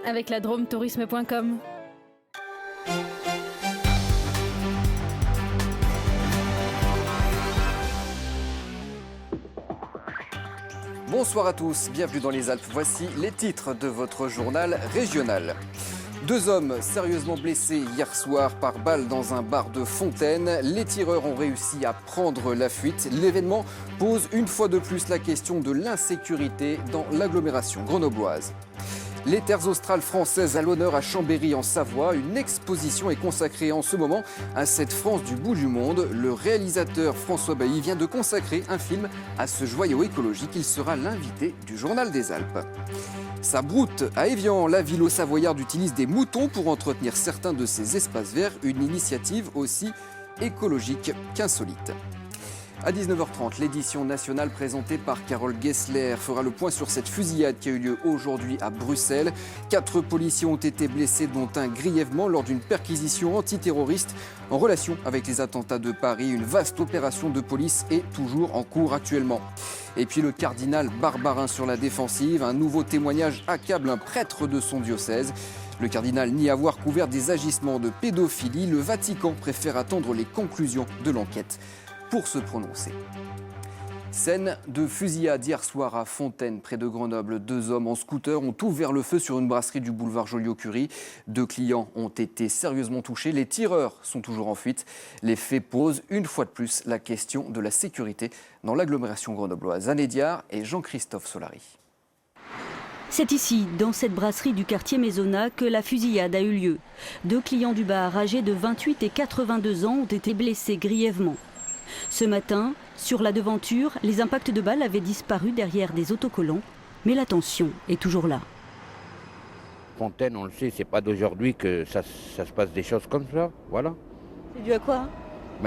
avec la DromeTourisme.com. Bonsoir à tous, bienvenue dans les Alpes. Voici les titres de votre journal régional. 2 hommes sérieusement blessés hier soir par balle dans un bar de Fontaine. Les tireurs ont réussi à prendre la fuite. L'événement pose une fois de plus la question de l'insécurité dans l'agglomération grenobloise. Les terres australes françaises à l'honneur à Chambéry en Savoie. Une exposition est consacrée en ce moment à cette France du bout du monde. Le réalisateur François Bailly vient de consacrer un film à ce joyau écologique. Il sera l'invité du Journal des Alpes. Ça broute à Évian. La ville savoyarde utilise des moutons pour entretenir certains de ses espaces verts. Une initiative aussi écologique qu'insolite. À 19h30, l'édition nationale présentée par Carole Gessler fera le point sur cette fusillade qui a eu lieu aujourd'hui à Bruxelles. 4 policiers ont été blessés, dont un grièvement lors d'une perquisition antiterroriste en relation avec les attentats de Paris. Une vaste opération de police est toujours en cours actuellement. Et puis le cardinal Barbarin sur la défensive. Un nouveau témoignage accable un prêtre de son diocèse. Le cardinal nie avoir couvert des agissements de pédophilie. Le Vatican préfère attendre les conclusions de l'enquête pour se prononcer. Scène de fusillade hier soir à Fontaine, près de Grenoble. 2 hommes en scooter ont ouvert le feu sur une brasserie du boulevard Joliot-Curie. 2 clients ont été sérieusement touchés. Les tireurs sont toujours en fuite. Les faits posent une fois de plus la question de la sécurité dans l'agglomération grenobloise. Anne Diard et Jean-Christophe Solari. C'est ici, dans cette brasserie du quartier Maisonnat, que la fusillade a eu lieu. 2 clients du bar âgés de 28 et 82 ans ont été blessés grièvement. Ce matin, sur la devanture, les impacts de balles avaient disparu derrière des autocollants, mais la tension est toujours là. Fontaine, on le sait, c'est pas d'aujourd'hui que ça se passe des choses comme ça, voilà. C'est dû à quoi ?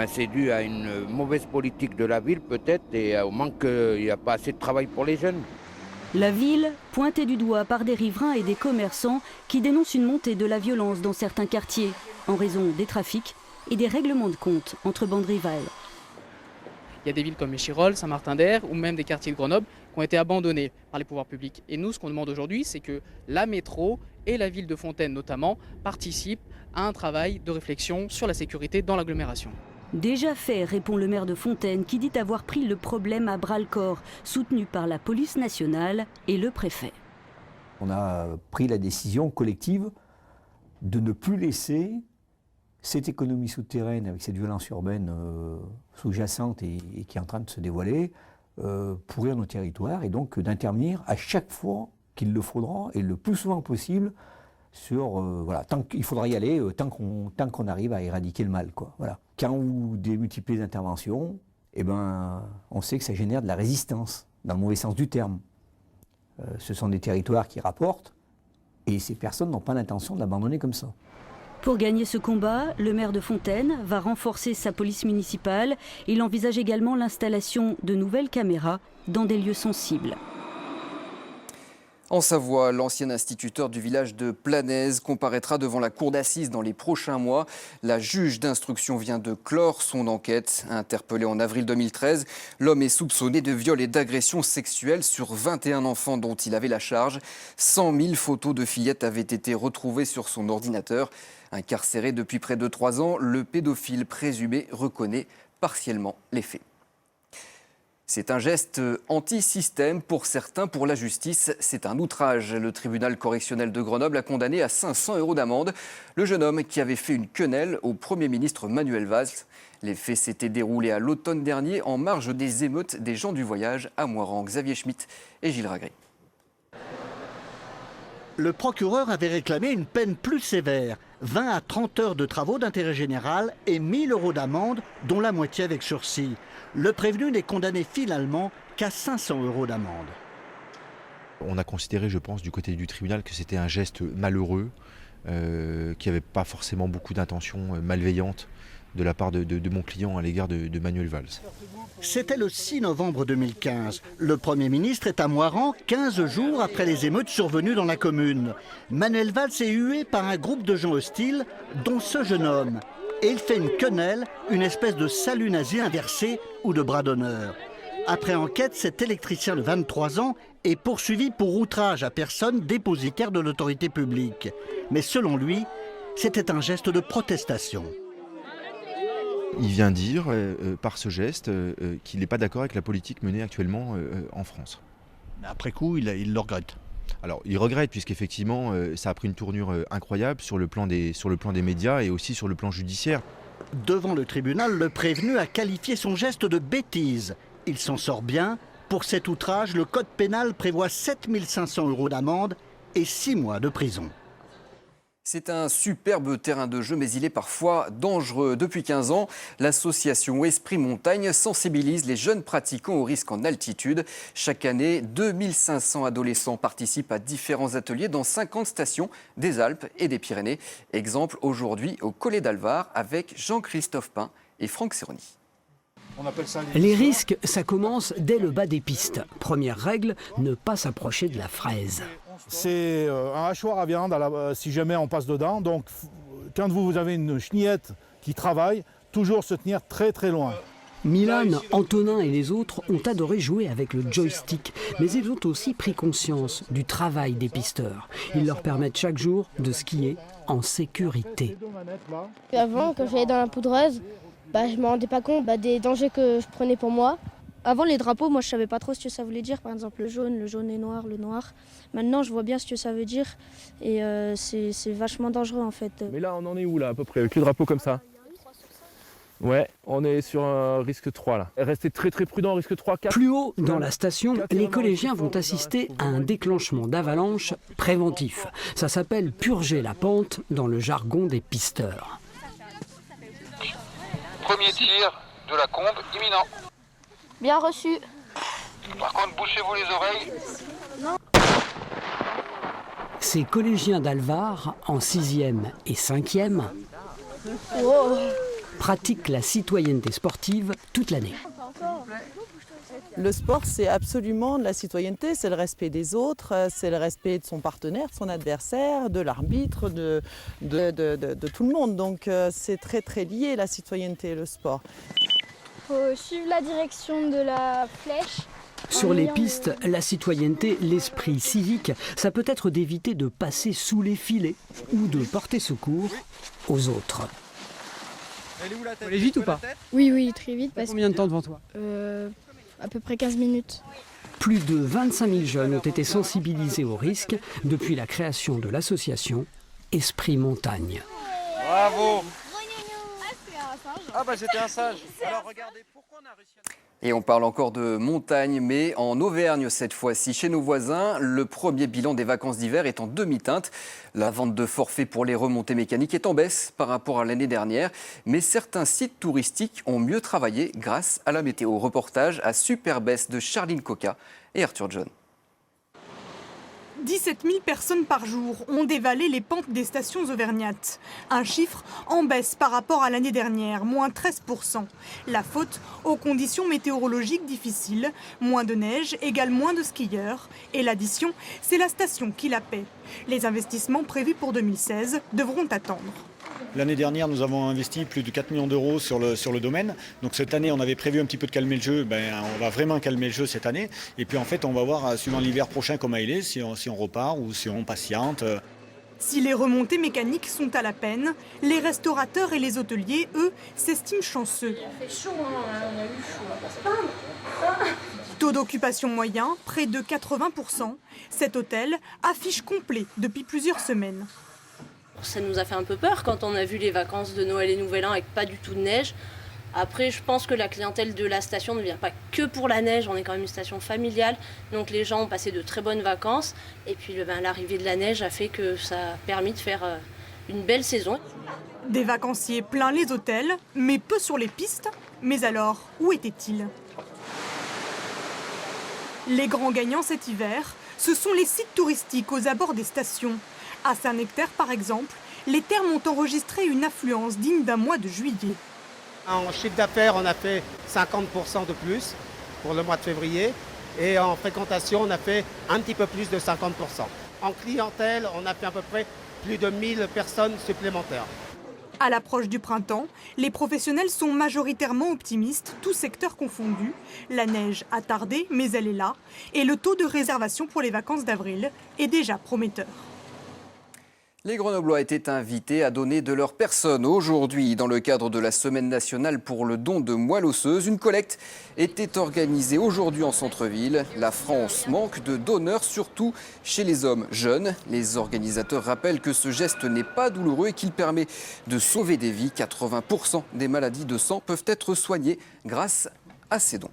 C'est dû à une mauvaise politique de la ville peut-être et au manque qu'il n'y a pas assez de travail pour les jeunes. La ville, pointée du doigt par des riverains et des commerçants qui dénoncent une montée de la violence dans certains quartiers, en raison des trafics et des règlements de compte entre bandes rivales. Il y a des villes comme Échirolles, Saint-Martin-d'Air ou même des quartiers de Grenoble qui ont été abandonnés par les pouvoirs publics. Et nous, ce qu'on demande aujourd'hui, c'est que la métro et la ville de Fontaine notamment participent à un travail de réflexion sur la sécurité dans l'agglomération. Déjà fait, répond le maire de Fontaine, qui dit avoir pris le problème à bras-le-corps, soutenu par la police nationale et le préfet. On a pris la décision collective de ne plus laisser cette économie souterraine, avec cette violence urbaine sous-jacente et qui est en train de se dévoiler, pourrir nos territoires, et donc d'intervenir à chaque fois qu'il le faudra, et le plus souvent possible, sur, il faudra y aller tant qu'on arrive à éradiquer le mal, quoi. Voilà. Quand vous démultipliez les interventions, on sait que ça génère de la résistance, dans le mauvais sens du terme. Ce sont des territoires qui rapportent, et ces personnes n'ont pas l'intention de l'abandonner comme ça. Pour gagner ce combat, le maire de Fontaine va renforcer sa police municipale. Il envisage également l'installation de nouvelles caméras dans des lieux sensibles. En Savoie, l'ancien instituteur du village de Planaise comparaîtra devant la cour d'assises dans les prochains mois. La juge d'instruction vient de clore son enquête. Interpellé en avril 2013, l'homme est soupçonné de viol et d'agression sexuelle sur 21 enfants dont il avait la charge. 100 000 photos de fillettes avaient été retrouvées sur son ordinateur. Incarcéré depuis près de 3 ans, le pédophile présumé reconnaît partiellement les faits. C'est un geste anti-système pour certains, pour la justice. C'est un outrage. Le tribunal correctionnel de Grenoble a condamné à 500 € d'amende le jeune homme qui avait fait une quenelle au Premier ministre Manuel Valls. Les faits s'étaient déroulés à l'automne dernier en marge des émeutes des gens du voyage à Moirans. Xavier Schmitt et Gilles Ragré. Le procureur avait réclamé une peine plus sévère, 20 à 30 heures de travaux d'intérêt général et 1 000 € d'amende, dont la moitié avec sursis. Le prévenu n'est condamné finalement qu'à 500 € d'amende. On a considéré, je pense, du côté du tribunal que c'était un geste malheureux, qui n'avait pas forcément beaucoup d'intentions malveillantes de la part de mon client à l'égard de Manuel Valls. C'était le 6 novembre 2015. Le Premier ministre est à Moirans 15 jours après les émeutes survenues dans la commune. Manuel Valls est hué par un groupe de gens hostiles, dont ce jeune homme. Et il fait une quenelle, une espèce de salut nazi inversé ou de bras d'honneur. Après enquête, cet électricien de 23 ans est poursuivi pour outrage à personne dépositaire de l'autorité publique. Mais selon lui, c'était un geste de protestation. Il vient dire, par ce geste, qu'il n'est pas d'accord avec la politique menée actuellement en France. Après coup, il le regrette. Alors, il regrette, puisqu'effectivement, ça a pris une tournure incroyable sur le plan des médias et aussi sur le plan judiciaire. Devant le tribunal, le prévenu a qualifié son geste de bêtise. Il s'en sort bien. Pour cet outrage, le code pénal prévoit 7 500 € d'amende et 6 mois de prison. C'est un superbe terrain de jeu, mais il est parfois dangereux. Depuis 15 ans, l'association Esprit Montagne sensibilise les jeunes pratiquants aux risques en altitude. Chaque année, 2500 adolescents participent à différents ateliers dans 50 stations des Alpes et des Pyrénées. Exemple aujourd'hui au Collet d'Alvar avec Jean-Christophe Pain et Franck Serroni. Les risques, ça commence dès le bas des pistes. Première règle, ne pas s'approcher de la fraise. C'est un hachoir à viande si jamais on passe dedans. Donc quand vous avez une chenillette qui travaille, toujours se tenir très très loin. Milan, Antonin et les autres ont adoré jouer avec le joystick, mais ils ont aussi pris conscience du travail des pisteurs. Ils leur permettent chaque jour de skier en sécurité. Avant, quand j'allais dans la poudreuse, je ne me rendais pas compte des dangers que je prenais pour moi. Avant, les drapeaux, moi, je ne savais pas trop ce que ça voulait dire. Par exemple, le jaune et noir, le noir. Maintenant, je vois bien ce que ça veut dire. Et c'est vachement dangereux, en fait. Mais là, on en est où, là, à peu près, avec le drapeau comme ça? Ouais, on est sur un risque 3, là. Restez très très prudent, risque 3, 4. Plus haut, dans la station, les collégiens vont assister à un déclenchement d'avalanche préventif. Ça s'appelle purger la pente dans le jargon des pisteurs. Premier tir de la combe imminent. Bien reçu. Par contre, bouchez-vous les oreilles. Non. Ces collégiens d'Alvar, en 6e et 5e, pratiquent la citoyenneté sportive toute l'année. Le sport, c'est absolument de la citoyenneté, c'est le respect des autres, c'est le respect de son partenaire, de son adversaire, de l'arbitre, de tout le monde. Donc c'est très très lié, la citoyenneté et le sport. Il faut suivre la direction de la flèche. Sur les pistes, la citoyenneté, l'esprit civique, ça peut être d'éviter de passer sous les filets ou de porter secours aux autres. Elle est où la tête ? Faut aller vite ou pas ? Oui, très vite. Combien de temps devant toi ? À peu près 15 minutes. Plus de 25 000 jeunes ont été sensibilisés au risque depuis la création de l'association Esprit Montagne. Bravo. Ah c'était un sage. Alors regardez, pourquoi on a réussi à... Et on parle encore de montagne, mais en Auvergne cette fois-ci. Chez nos voisins, le premier bilan des vacances d'hiver est en demi-teinte. La vente de forfaits pour les remontées mécaniques est en baisse par rapport à l'année dernière. Mais certains sites touristiques ont mieux travaillé grâce à la météo. Reportage à Superbès de Charline Coca et Arthur John. 17 000 personnes par jour ont dévalé les pentes des stations auvergnates. Un chiffre en baisse par rapport à l'année dernière, moins 13%. La faute aux conditions météorologiques difficiles. Moins de neige égale moins de skieurs. Et l'addition, c'est la station qui la paie. Les investissements prévus pour 2016 devront attendre. L'année dernière, nous avons investi plus de 4 millions d'euros sur le domaine. Donc cette année, on avait prévu un petit peu de calmer le jeu. On va vraiment calmer le jeu cette année. Et puis en fait, on va voir, suivant l'hiver prochain, comment il est, si on repart ou si on patiente. Si les remontées mécaniques sont à la peine, les restaurateurs et les hôteliers, eux, s'estiment chanceux. Il fait chaud, on a eu chaud, on va pas se plaindre. Taux d'occupation moyen, près de 80%. Cet hôtel affiche complet depuis plusieurs semaines. Ça nous a fait un peu peur quand on a vu les vacances de Noël et Nouvel An avec pas du tout de neige. Après, je pense que la clientèle de la station ne vient pas que pour la neige. On est quand même une station familiale, donc les gens ont passé de très bonnes vacances. Et puis l'arrivée de la neige a fait que ça a permis de faire une belle saison. Des vacanciers plein les hôtels, mais peu sur les pistes. Mais alors, où étaient-ils ? Les grands gagnants cet hiver, ce sont les sites touristiques aux abords des stations. À Saint-Nectaire, par exemple, les thermes ont enregistré une affluence digne d'un mois de juillet. En chiffre d'affaires, on a fait 50% de plus pour le mois de février. Et en fréquentation, on a fait un petit peu plus de 50%. En clientèle, on a fait à peu près plus de 1000 personnes supplémentaires. À l'approche du printemps, les professionnels sont majoritairement optimistes, tous secteurs confondus. La neige a tardé, mais elle est là. Et le taux de réservation pour les vacances d'avril est déjà prometteur. Les Grenoblois étaient invités à donner de leur personne. Aujourd'hui, dans le cadre de la Semaine nationale pour le don de moelle osseuse, une collecte était organisée aujourd'hui en centre-ville. La France manque de donneurs, surtout chez les hommes jeunes. Les organisateurs rappellent que ce geste n'est pas douloureux et qu'il permet de sauver des vies. 80% des maladies de sang peuvent être soignées grâce à ces dons.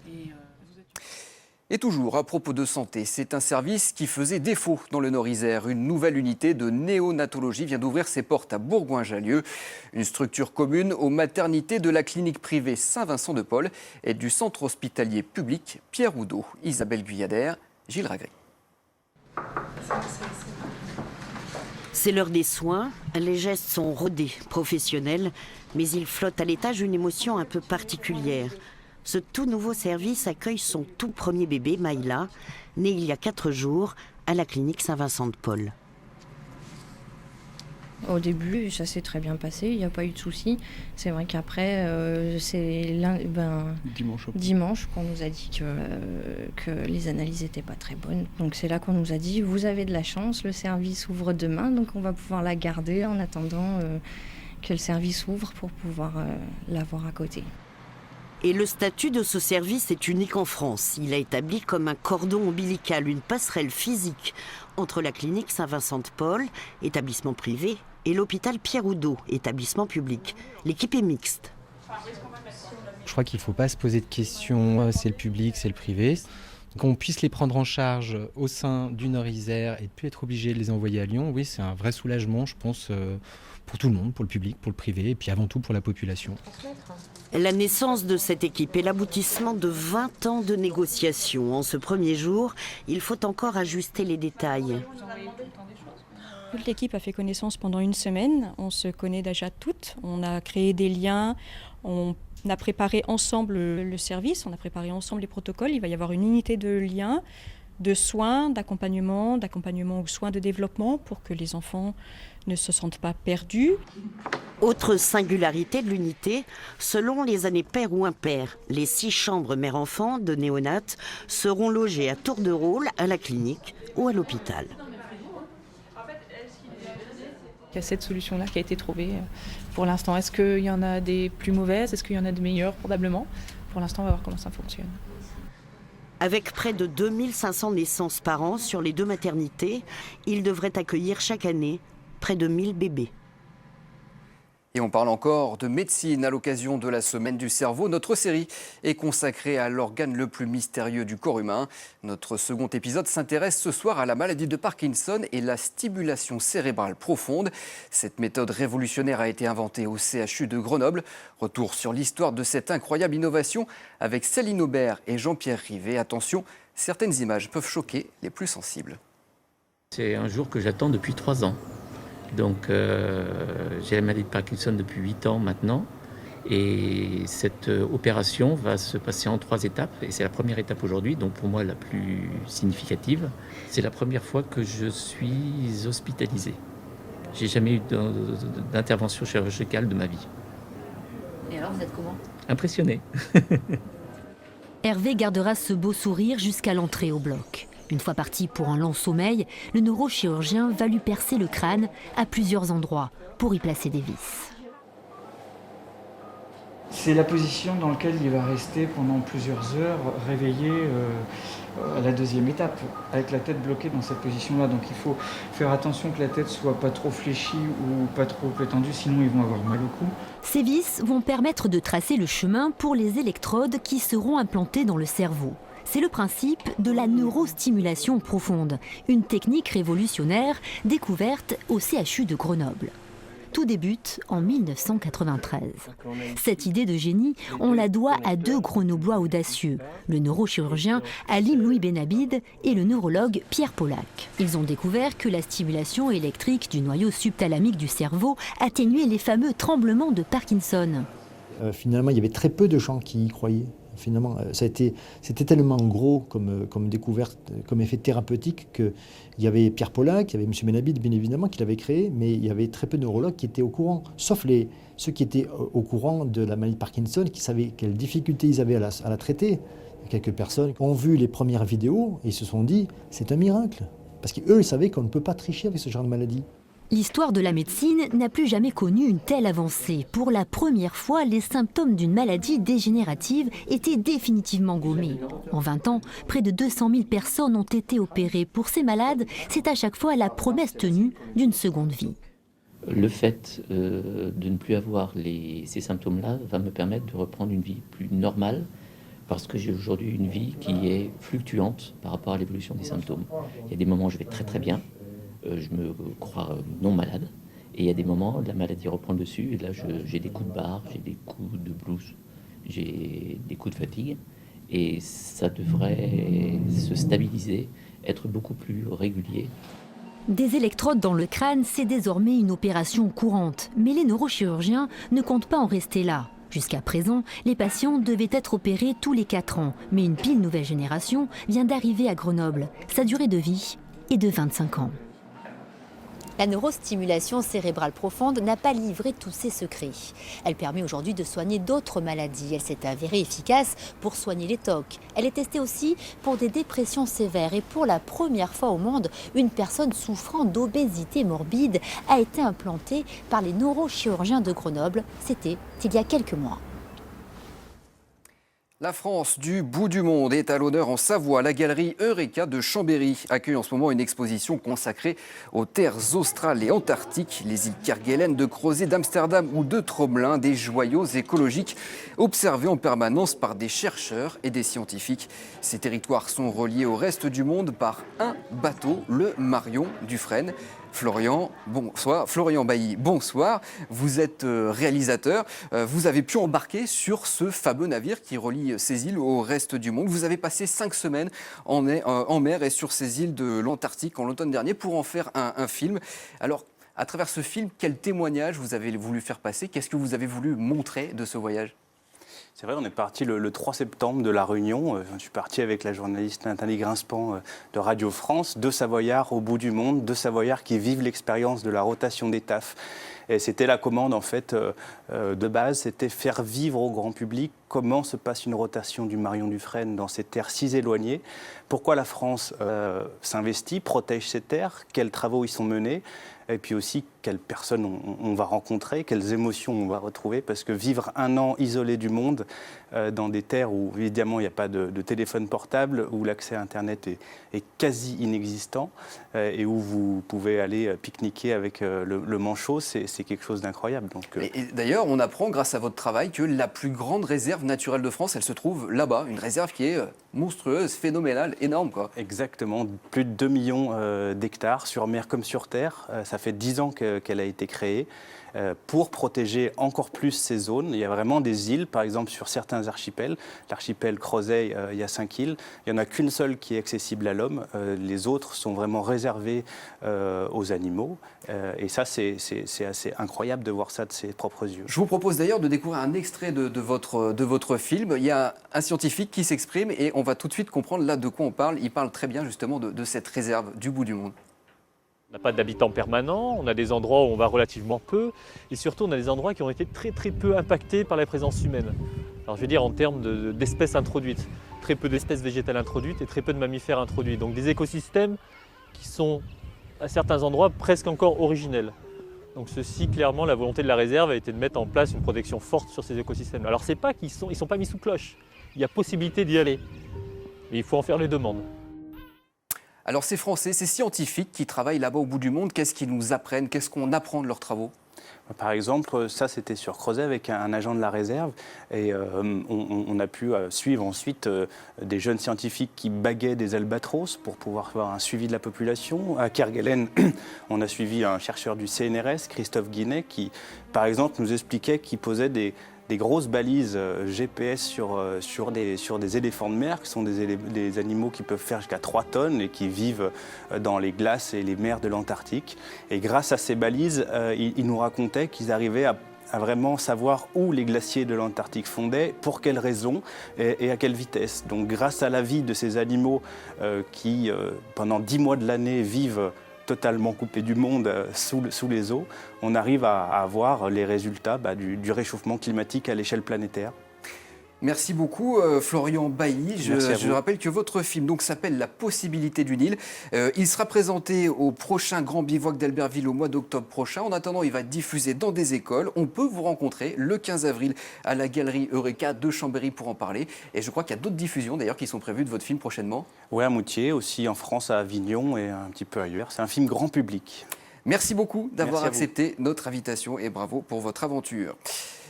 Et toujours à propos de santé, c'est un service qui faisait défaut dans le Nord-Isère. Une nouvelle unité de néonatologie vient d'ouvrir ses portes à Bourgoin-Jallieu. Une structure commune aux maternités de la clinique privée Saint-Vincent-de-Paul et du centre hospitalier public Pierre Oudot. Isabelle Guyadère, Gilles Ragré. C'est l'heure des soins, les gestes sont rodés, professionnels, mais il flotte à l'étage une émotion un peu particulière. Ce tout nouveau service accueille son tout premier bébé, Maïla, né il y a 4 jours à la clinique Saint-Vincent-de-Paul. Au début, ça s'est très bien passé, il n'y a pas eu de soucis. C'est vrai qu'après, c'est dimanche qu'on nous a dit que les analyses n'étaient pas très bonnes. Donc c'est là qu'on nous a dit, vous avez de la chance, le service ouvre demain, donc on va pouvoir la garder en attendant que le service ouvre pour pouvoir l'avoir à côté. Et le statut de ce service est unique en France. Il a établi comme un cordon ombilical, une passerelle physique entre la clinique Saint-Vincent-de-Paul, établissement privé, et l'hôpital Pierre Oudot, établissement public. L'équipe est mixte. Je crois qu'il ne faut pas se poser de questions, c'est le public, c'est le privé. Qu'on puisse les prendre en charge au sein du Nord-Isère et de ne plus être obligé de les envoyer à Lyon, oui, c'est un vrai soulagement, je pense, pour tout le monde, pour le public, pour le privé et puis avant tout pour la population. La naissance de cette équipe est l'aboutissement de 20 ans de négociations. En ce premier jour, il faut encore ajuster les détails. Toute l'équipe a fait connaissance pendant une semaine. On se connaît déjà toutes. On a créé des liens. On a préparé ensemble le service. On a préparé ensemble les protocoles. Il va y avoir une unité de liens, de soins, d'accompagnement aux soins de développement pour que les enfants ne se sentent pas perdus. Autre singularité de l'unité, selon les années paires ou impaires, les 6 chambres mère-enfant de néonates seront logées à tour de rôle à la clinique ou à l'hôpital. Il y a cette solution-là qui a été trouvée pour l'instant. Est-ce qu'il y en a des plus mauvaises? Est-ce qu'il y en a de meilleures? Probablement. Pour l'instant, on va voir comment ça fonctionne. Avec près de 2500 naissances par an sur les 2 maternités, il devrait accueillir chaque année près de 1000 bébés. Et on parle encore de médecine à l'occasion de la Semaine du cerveau. Notre série est consacrée à l'organe le plus mystérieux du corps humain. Notre second épisode s'intéresse ce soir à la maladie de Parkinson et la stimulation cérébrale profonde. Cette méthode révolutionnaire a été inventée au CHU de Grenoble. Retour sur l'histoire de cette incroyable innovation avec Céline Aubert et Jean-Pierre Rivet. Attention, certaines images peuvent choquer les plus sensibles. C'est un jour que j'attends depuis 3 ans. Donc j'ai la maladie de Parkinson depuis 8 ans maintenant et cette opération va se passer en 3 étapes et c'est la première étape aujourd'hui, donc pour moi la plus significative. C'est la première fois que je suis hospitalisé. J'ai jamais eu d'intervention chirurgicale de ma vie. Et alors vous êtes comment? Impressionné. Hervé gardera ce beau sourire jusqu'à l'entrée au bloc. Une fois parti pour un long sommeil, le neurochirurgien va lui percer le crâne à plusieurs endroits pour y placer des vis. C'est la position dans laquelle il va rester pendant plusieurs heures, réveillé à la 2e étape, avec la tête bloquée dans cette position-là. Donc il faut faire attention que la tête soit pas trop fléchie ou pas trop étendue, sinon ils vont avoir mal au cou. Ces vis vont permettre de tracer le chemin pour les électrodes qui seront implantées dans le cerveau. C'est le principe de la neurostimulation profonde, une technique révolutionnaire découverte au CHU de Grenoble. Tout débute en 1993. Cette idée de génie, on la doit à 2 Grenoblois audacieux, le neurochirurgien Halim Louis Benabid et le neurologue Pierre Polac. Ils ont découvert que la stimulation électrique du noyau subthalamique du cerveau atténuait les fameux tremblements de Parkinson. Finalement, il y avait très peu de gens qui y croyaient. Finalement, c'était tellement gros comme découverte, comme effet thérapeutique qu'il y avait Pierre Polac, il y avait M. Benabid, bien évidemment, qui l'avait créé, mais il y avait très peu de neurologues qui étaient au courant, sauf ceux qui étaient au courant de la maladie de Parkinson, qui savaient quelles difficultés ils avaient à la traiter. Quelques personnes ont vu les premières vidéos et se sont dit « c'est un miracle ». Parce qu'eux, ils savaient qu'on ne peut pas tricher avec ce genre de maladie. L'histoire de la médecine n'a plus jamais connu une telle avancée. Pour la première fois, les symptômes d'une maladie dégénérative étaient définitivement gommés. En 20 ans, près de 200 000 personnes ont été opérées. Pour ces malades, c'est à chaque fois la promesse tenue d'une seconde vie. Le fait de ne plus avoir ces symptômes-là va me permettre de reprendre une vie plus normale, parce que j'ai aujourd'hui une vie qui est fluctuante par rapport à l'évolution des symptômes. Il y a des moments où je vais très très bien, je me crois non malade, et il y a des moments où la maladie reprend le dessus, et là j'ai des coups de barre, j'ai des coups de blues, j'ai des coups de fatigue, et ça devrait se stabiliser, être beaucoup plus régulier. Des électrodes dans le crâne, c'est désormais une opération courante, mais les neurochirurgiens ne comptent pas en rester là. Jusqu'à présent, les patients devaient être opérés tous les 4 ans, mais une pile nouvelle génération vient d'arriver à Grenoble. Sa durée de vie est de 25 ans. La neurostimulation cérébrale profonde n'a pas livré tous ses secrets. Elle permet aujourd'hui de soigner d'autres maladies. Elle s'est avérée efficace pour soigner les TOC. Elle est testée aussi pour des dépressions sévères. Et pour la première fois au monde, une personne souffrant d'obésité morbide a été implantée par les neurochirurgiens de Grenoble. C'était il y a quelques mois. La France du bout du monde est à l'honneur en Savoie. La galerie Eureka de Chambéry accueille en ce moment une exposition consacrée aux terres australes et antarctiques, les îles Kerguelen, de Crozet, d'Amsterdam ou de Tromelin, des joyaux écologiques observés en permanence par des chercheurs et des scientifiques. Ces territoires sont reliés au reste du monde par un bateau, le Marion Dufresne. Florian Bailly, bonsoir. Vous êtes réalisateur. Vous avez pu embarquer sur ce fameux navire qui relie ces îles au reste du monde. Vous avez passé 5 semaines en mer et sur ces îles de l'Antarctique en l'automne dernier pour en faire un film. Alors, à travers ce film, quel témoignage vous avez voulu faire passer? Qu'est-ce que vous avez voulu montrer de ce voyage? C'est vrai, on est parti le 3 septembre de La Réunion. Je suis parti avec la journaliste Nathalie Grinspan de Radio France, 2 Savoyards au bout du monde, 2 Savoyards qui vivent l'expérience de la rotation des TAF. Et c'était la commande en fait de base, c'était faire vivre au grand public comment se passe une rotation du Marion Dufresne dans ces terres si éloignées, pourquoi la France s'investit, protège ces terres, quels travaux y sont menés, et puis aussi quelles personnes on va rencontrer, quelles émotions on va retrouver, parce que vivre un an isolé du monde, dans des terres où évidemment il n'y a pas de téléphone portable, où l'accès à Internet est quasi inexistant, et où vous pouvez aller pique-niquer avec le manchot, c'est quelque chose d'incroyable. Et d'ailleurs, on apprend grâce à votre travail que la plus grande réserve naturelle de France, elle se trouve là-bas, une réserve qui est monstrueuse, phénoménale, énorme, quoi. Exactement, plus de 2 millions d'hectares sur mer comme sur terre. Ça fait 10 ans qu'elle a été créée pour protéger encore plus ces zones. Il y a vraiment des îles, par exemple sur certains archipels. L'archipel Crozet, il y a 5 îles. Il n'y en a qu'une seule qui est accessible à l'homme. Les autres sont vraiment réservés aux animaux. Et ça, c'est assez incroyable de voir ça de ses propres yeux. Je vous propose d'ailleurs de découvrir un extrait de votre film. Il y a un scientifique qui s'exprime et on va tout de suite comprendre là de quoi on parle. Il parle très bien justement de cette réserve du bout du monde. On n'a pas d'habitants permanents, on a des endroits où on va relativement peu, et surtout on a des endroits qui ont été très très peu impactés par la présence humaine. Alors je veux dire en termes d'espèces introduites, très peu d'espèces végétales introduites et très peu de mammifères introduits. Donc des écosystèmes qui sont à certains endroits presque encore originels. Donc ceci, clairement, la volonté de la réserve a été de mettre en place une protection forte sur ces écosystèmes. Alors c'est pas qu'ils sont pas mis sous cloche, il y a possibilité d'y aller, mais il faut en faire les demandes. Alors ces Français, ces scientifiques qui travaillent là-bas au bout du monde, qu'est-ce qu'ils nous apprennent? Qu'est-ce qu'on apprend de leurs travaux? Par exemple, ça c'était sur Crozet avec un agent de la réserve et on a pu suivre ensuite des jeunes scientifiques qui baguaient des albatros pour pouvoir faire un suivi de la population. À Kerguelen, on a suivi un chercheur du CNRS, Christophe Guinet, qui par exemple nous expliquait qu'il posait des grosses balises GPS sur des éléphants de mer, qui sont des animaux qui peuvent faire jusqu'à 3 tonnes et qui vivent dans les glaces et les mers de l'Antarctique. Et grâce à ces balises, ils nous racontaient qu'ils arrivaient à vraiment savoir où les glaciers de l'Antarctique fondaient, pour quelles raisons et à quelle vitesse. Donc grâce à la vie de ces animaux qui, pendant 10 mois de l'année, vivent totalement coupés du monde sous les eaux, on arrive à avoir les résultats du réchauffement climatique à l'échelle planétaire. Merci beaucoup Florian Bailly. Je rappelle que votre film donc s'appelle La possibilité du Nil. Il sera présenté au prochain Grand Bivouac d'Albertville au mois d'octobre prochain. En attendant, il va être diffusé dans des écoles. On peut vous rencontrer le 15 avril à la galerie Eureka de Chambéry pour en parler. Et je crois qu'il y a d'autres diffusions d'ailleurs qui sont prévues de votre film prochainement. Oui, à Moutier, aussi en France, à Avignon et un petit peu ailleurs. C'est un film grand public. Merci beaucoup d'avoir accepté notre invitation et bravo pour votre aventure.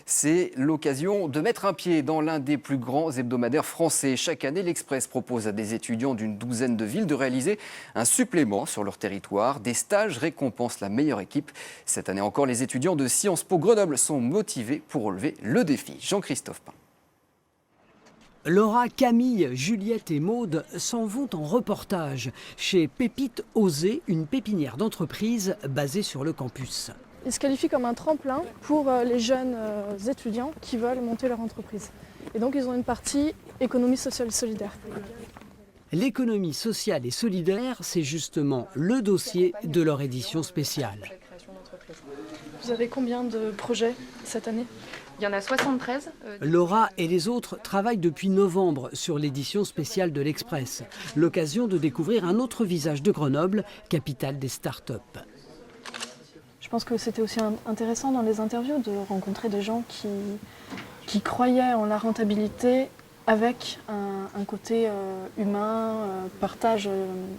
C'est l'occasion de mettre un pied dans l'un des plus grands hebdomadaires français. Chaque année, l'Express propose à des étudiants d'une douzaine de villes de réaliser un supplément sur leur territoire. Des stages récompensent la meilleure équipe. Cette année encore, les étudiants de Sciences Po Grenoble sont motivés pour relever le défi. Jean-Christophe Pain. Laura, Camille, Juliette et Maude s'en vont en reportage chez Pépite Osée, une pépinière d'entreprise basée sur le campus. Il se qualifie comme un tremplin pour les jeunes étudiants qui veulent monter leur entreprise. Et donc ils ont une partie économie sociale et solidaire. L'économie sociale et solidaire, c'est justement le dossier de leur édition spéciale. Vous avez combien de projets cette année ? Il y en a 73. Laura et les autres travaillent depuis novembre sur l'édition spéciale de l'Express. L'occasion de découvrir un autre visage de Grenoble, capitale des startups. Je pense que c'était aussi intéressant dans les interviews de rencontrer des gens qui croyaient en la rentabilité avec un côté humain, partage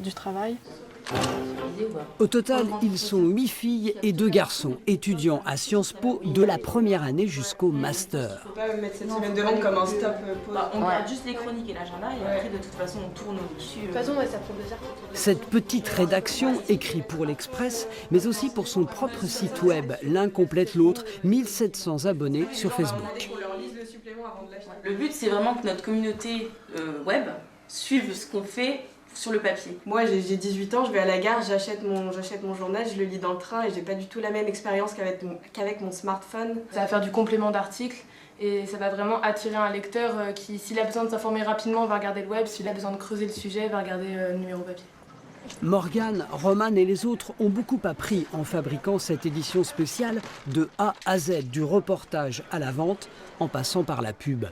du travail. Au total, ils sont 8 filles et 2 garçons, étudiants à Sciences Po de la première année jusqu'au master. Faut pas mettre cette semaine de vente comme un stop. On garde juste les chroniques et l'agenda et après de toute façon on tourne dessus. De toute façon ça fait plaisir. Cette petite rédaction écrit pour l'Express, mais aussi pour son propre site web. L'un complète l'autre, 1700 abonnés sur Facebook. Le but c'est vraiment que notre communauté web suive ce qu'on fait sur le papier. Moi j'ai 18 ans, je vais à la gare, j'achète mon journal, je le lis dans le train et j'ai pas du tout la même expérience qu'avec mon smartphone. Ça va faire du complément d'article et ça va vraiment attirer un lecteur qui, s'il a besoin de s'informer rapidement, va regarder le web, s'il a besoin de creuser le sujet, va regarder le numéro papier. Morgane, Roman et les autres ont beaucoup appris en fabriquant cette édition spéciale de A à Z, du reportage à la vente, en passant par la pub.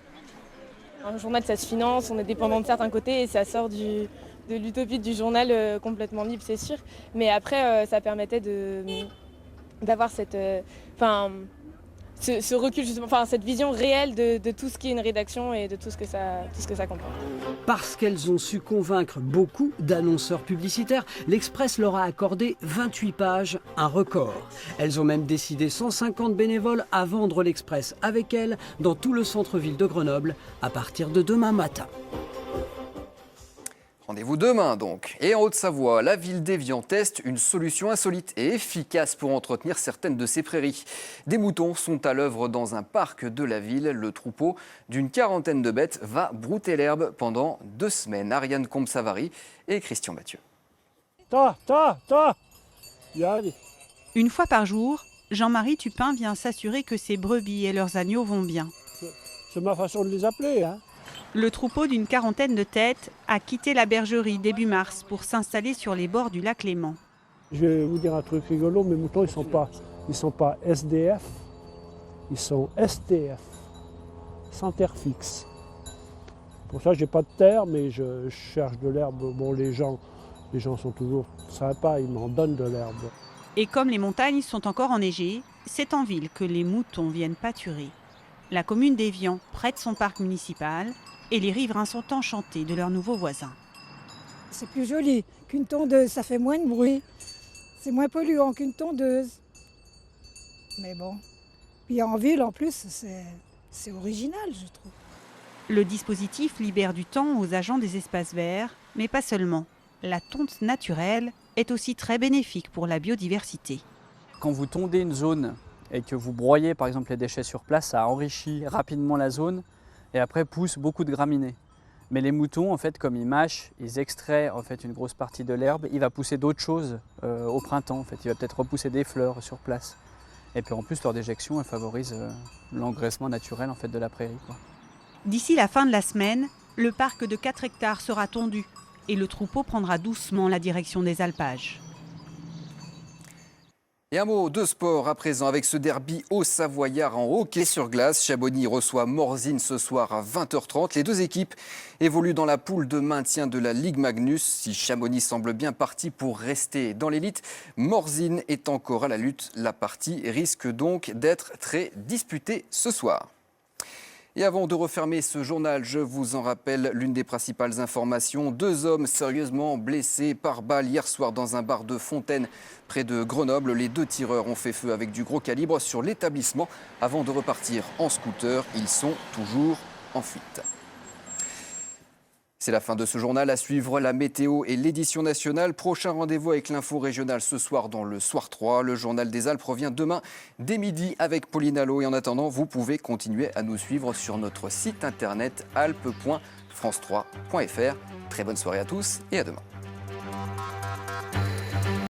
Un journal ça se finance, on est dépendant de certains côtés et ça sort de l'utopie du journal complètement libre, c'est sûr. Mais après, ça permettait d'avoir ce recul, justement, cette vision réelle de tout ce qui est une rédaction et de tout ce que ça comporte. Parce qu'elles ont su convaincre beaucoup d'annonceurs publicitaires, l'Express leur a accordé 28 pages, un record. Elles ont même décidé 150 bénévoles à vendre l'Express avec elles dans tout le centre-ville de Grenoble à partir de demain matin. Rendez-vous demain donc. Et en Haute-Savoie, la ville d'Évian teste une solution insolite et efficace pour entretenir certaines de ses prairies. Des moutons sont à l'œuvre dans un parc de la ville. Le troupeau d'une quarantaine de bêtes va brouter l'herbe pendant 2 semaines. Ariane Combe-Savary et Christian Mathieu. Une fois par jour, Jean-Marie Tupin vient s'assurer que ses brebis et leurs agneaux vont bien. C'est ma façon de les appeler, hein. Le troupeau d'une quarantaine de têtes a quitté la bergerie début mars pour s'installer sur les bords du lac Léman. Je vais vous dire un truc rigolo, mes moutons, ils sont pas SDF, ils sont STF, sans terre fixe. Pour ça, j'ai pas de terre, mais je cherche de l'herbe. Bon, les gens sont toujours sympas, ils m'en donnent de l'herbe. Et comme les montagnes sont encore enneigées, c'est en ville que les moutons viennent pâturer. La commune d'Évian prête son parc municipal et les riverains sont enchantés de leurs nouveaux voisins. C'est plus joli qu'une tondeuse, ça fait moins de bruit. C'est moins polluant qu'une tondeuse. Mais bon, puis en ville en plus, c'est original, je trouve. Le dispositif libère du temps aux agents des espaces verts, mais pas seulement. La tonte naturelle est aussi très bénéfique pour la biodiversité. Quand vous tondez une zone et que vous broyez par exemple les déchets sur place, ça enrichit rapidement la zone et après pousse beaucoup de graminées. Mais les moutons, en fait, comme ils mâchent, ils extraient en fait une grosse partie de l'herbe, il va pousser d'autres choses au printemps. En fait. Il va peut-être repousser des fleurs sur place. Et puis en plus, leur déjection, elle favorise l'engraissement naturel en fait, de la prairie, quoi. D'ici la fin de la semaine, le parc de 4 hectares sera tondu et le troupeau prendra doucement la direction des alpages. Et un mot de sport à présent avec ce derby au Savoyard en hockey sur glace. Chamonix reçoit Morzine ce soir à 20h30. Les deux équipes évoluent dans la poule de maintien de la Ligue Magnus. Si Chamonix semble bien parti pour rester dans l'élite, Morzine est encore à la lutte. La partie risque donc d'être très disputée ce soir. Et avant de refermer ce journal, je vous en rappelle l'une des principales informations. 2 hommes sérieusement blessés par balle hier soir dans un bar de Fontaine près de Grenoble. Les 2 tireurs ont fait feu avec du gros calibre sur l'établissement avant de repartir en scooter. Ils sont toujours en fuite. C'est la fin de ce journal. À suivre la météo et l'édition nationale. Prochain rendez-vous avec l'info régionale ce soir dans le Soir 3. Le journal des Alpes revient demain dès midi avec Pauline Allo. Et en attendant, vous pouvez continuer à nous suivre sur notre site internet alpes.france3.fr. Très bonne soirée à tous et à demain.